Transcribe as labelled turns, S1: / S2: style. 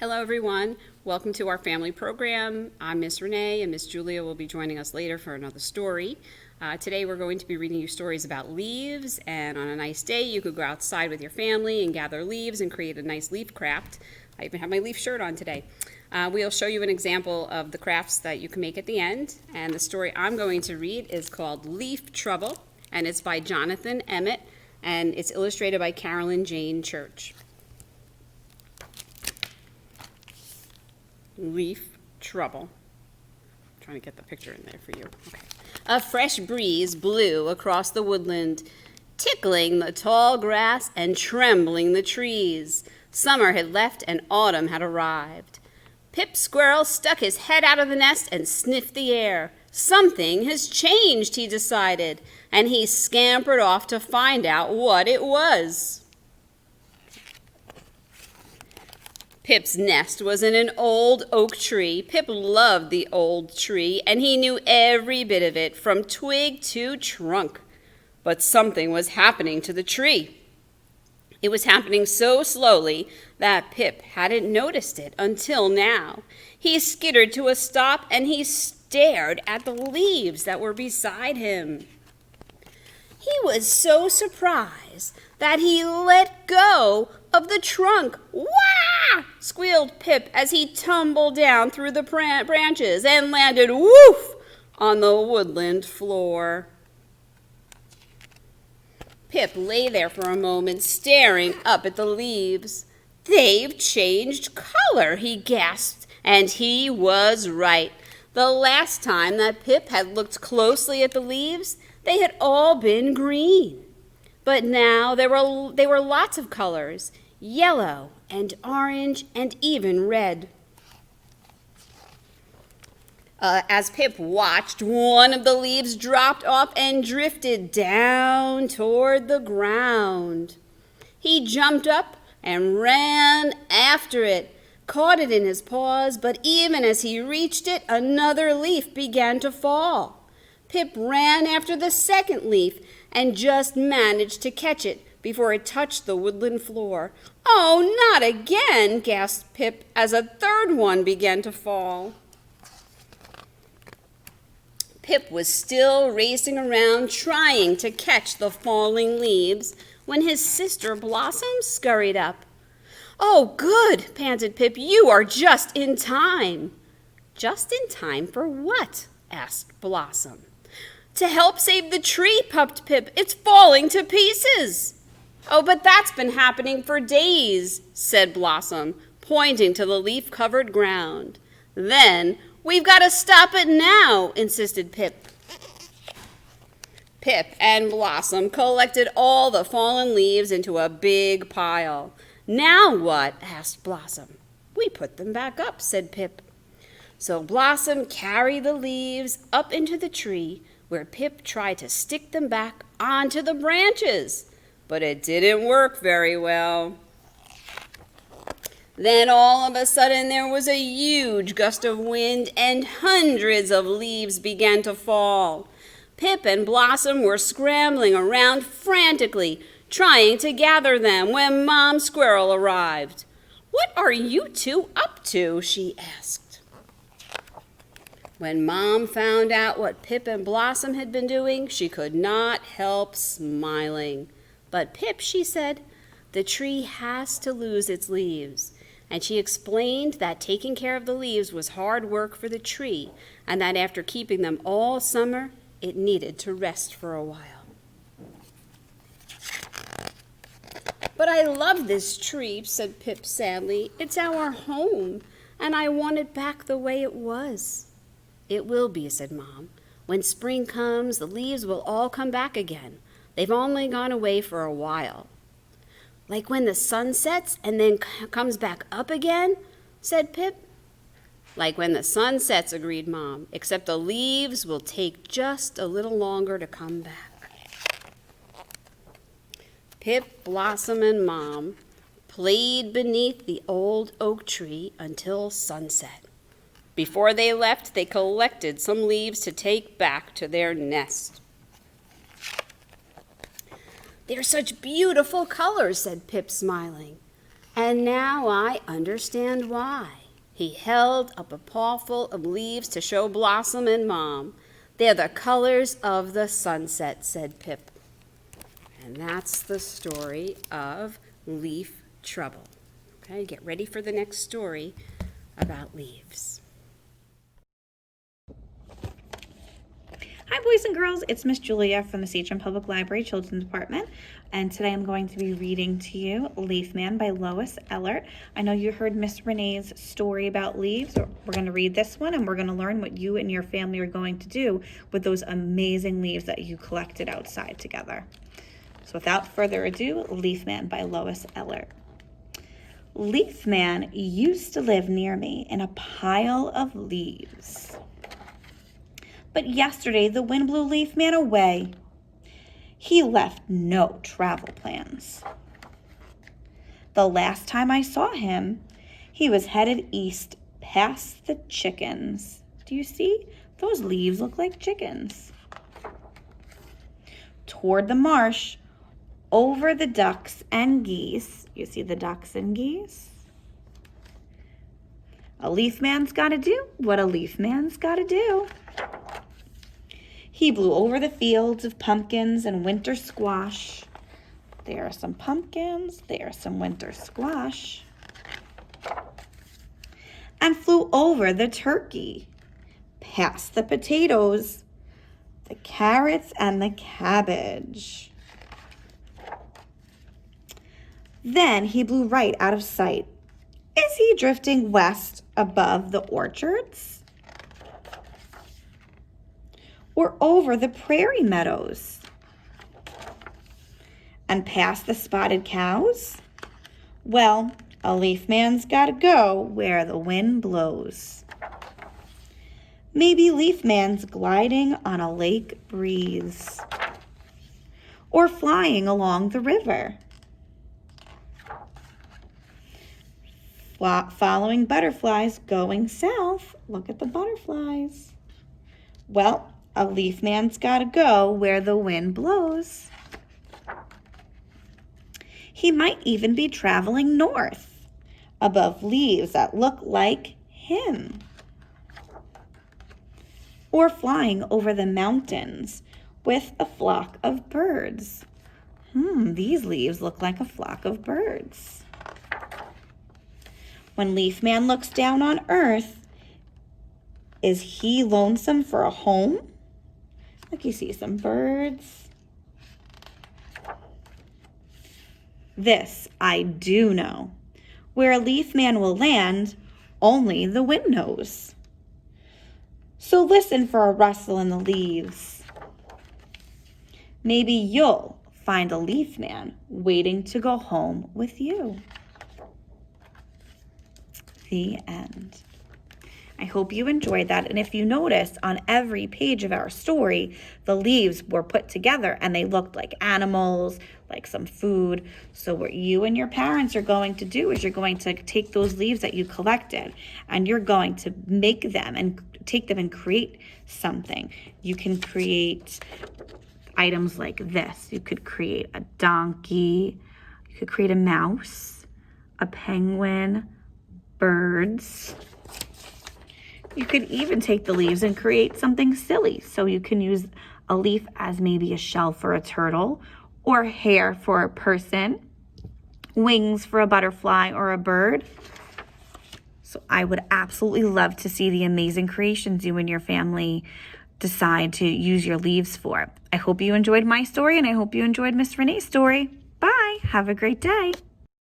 S1: Hello, everyone. Welcome to our family program. I'm Miss Renee, and Miss Julia will be joining us later for another story. Today, we're going to be reading you stories about leaves, and on a nice day, you could go outside with your family and gather leaves and create a nice leaf craft. I even have my leaf shirt on today. We'll show you an example of the crafts that you can make at the end, and the story I'm going to read is called Leaf Trouble, and it's by Jonathan Emmett, and it's illustrated by Carolyn Jane Church. Leaf Trouble. I'm trying to get the picture in there for you. Okay. A fresh breeze blew across the woodland, tickling the tall grass and trembling the trees. Summer had left and autumn had arrived. Pip Squirrel stuck his head out of the nest and sniffed the air. Something has changed, he decided, and he scampered off to find out what it was. Pip's nest was in an old oak tree. Pip loved the old tree, and he knew every bit of it, from twig to trunk. But something was happening to the tree. It was happening so slowly that Pip hadn't noticed it until now. He skittered to a stop, and he stared at the leaves that were beside him. He was so surprised that he let go of the trunk. Wah! Squealed Pip as he tumbled down through the branches and landed woof on the woodland floor. Pip lay there for a moment, staring up at the leaves. "They've changed color," he gasped, and he was right. The last time that Pip had looked closely at the leaves, they had all been green. But now they were lots of colors, yellow and orange and even red. As Pip watched, one of the leaves dropped off and drifted down toward the ground. He jumped up and ran after it, caught it in his paws, but even as he reached it, another leaf began to fall. Pip ran after the second leaf and just managed to catch it before it touched the woodland floor. "Oh, not again!" gasped Pip as a third one began to fall. Pip was still racing around trying to catch the falling leaves when his sister Blossom scurried up. "Oh, good!" panted Pip. "You are just in time." "Just in time for what?" asked Blossom. "To help save the tree," puffed Pip. "It's falling to pieces." "Oh, but that's been happening for days," said Blossom, pointing to the leaf-covered ground. "Then we've got to stop it now," insisted Pip. Pip and Blossom collected all the fallen leaves into a big pile. "Now what?" asked Blossom. "We put them back up," said Pip. So Blossom carried the leaves up into the tree, where Pip tried to stick them back onto the branches. But it didn't work very well. Then all of a sudden there was a huge gust of wind and hundreds of leaves began to fall. Pip and Blossom were scrambling around frantically, trying to gather them when Mom Squirrel arrived. "What are you two up to?" she asked. When Mom found out what Pip and Blossom had been doing, she could not help smiling. "But Pip," she said, "the tree has to lose its leaves." And she explained that taking care of the leaves was hard work for the tree, and that after keeping them all summer, it needed to rest for a while. "But I love this tree," said Pip sadly. "It's our home, and I want it back the way it was." "It will be," said Mom. "When spring comes, the leaves will all come back again. They've only gone away for a while." "Like when the sun sets and then comes back up again?" said Pip. "Like when the sun sets," agreed Mom, "except the leaves will take just a little longer to come back." Pip, Blossom, and Mom played beneath the old oak tree until sunset. Before they left, they collected some leaves to take back to their nest. "They're such beautiful colors," said Pip, smiling. And now I understand why. He held up a pawful of leaves to show Blossom and Mom. They're the colors of the sunset, said Pip. And that's the story of Leaf Trouble. Okay, get ready for the next story about leaves.
S2: Hi boys and girls, it's Miss Julia from the Sachem Public Library Children's Department, and today I'm going to be reading to you Leaf Man by Lois Ehlert. I know you heard Miss Renee's story about leaves. We're going to read this one and we're going to learn what you and your family are going to do with those amazing leaves that you collected outside together. So without further ado, Leaf Man by Lois Ehlert. Leaf Man used to live near me in a pile of leaves. But yesterday the wind blew Leaf Man away. He left no travel plans. The last time I saw him, he was headed east past the chickens. Do you see? Those leaves look like chickens. Toward the marsh, over the ducks and geese. You see the ducks and geese? A leaf man's got to do what a leaf man's got to do. He blew over the fields of pumpkins and winter squash. There are some pumpkins, there are some winter squash. And flew over the turkey, past the potatoes, the carrots, and the cabbage. Then he blew right out of sight. Is he drifting west above the orchards? Or over the prairie meadows? And past the spotted cows? Well, a leaf man's gotta go where the wind blows. Maybe Leaf Man's gliding on a lake breeze, or flying along the river, following butterflies going south. Look at the butterflies. Well, a leaf man's gotta go where the wind blows. He might even be traveling north, above leaves that look like him, or flying over the mountains with a flock of birds. These leaves look like a flock of birds. When Leaf Man looks down on earth, is he lonesome for a home? Look, you see some birds. This I do know. Where a leaf man will land, only the wind knows. So listen for a rustle in the leaves. Maybe you'll find a leaf man waiting to go home with you. The end. I hope you enjoyed that. And if you notice, on every page of our story, the leaves were put together and they looked like animals, like some food. So what you and your parents are going to do is you're going to take those leaves that you collected and you're going to make them and take them and create something. You can create items like this. You could create a donkey. You could create a mouse, a penguin, birds. You could even take the leaves and create something silly. So you can use a leaf as maybe a shell for a turtle, or hair for a person, wings for a butterfly or a bird. So I would absolutely love to see the amazing creations you and your family decide to use your leaves for. I hope you enjoyed my story and I hope you enjoyed Miss Renee's story. Bye. Have a great day.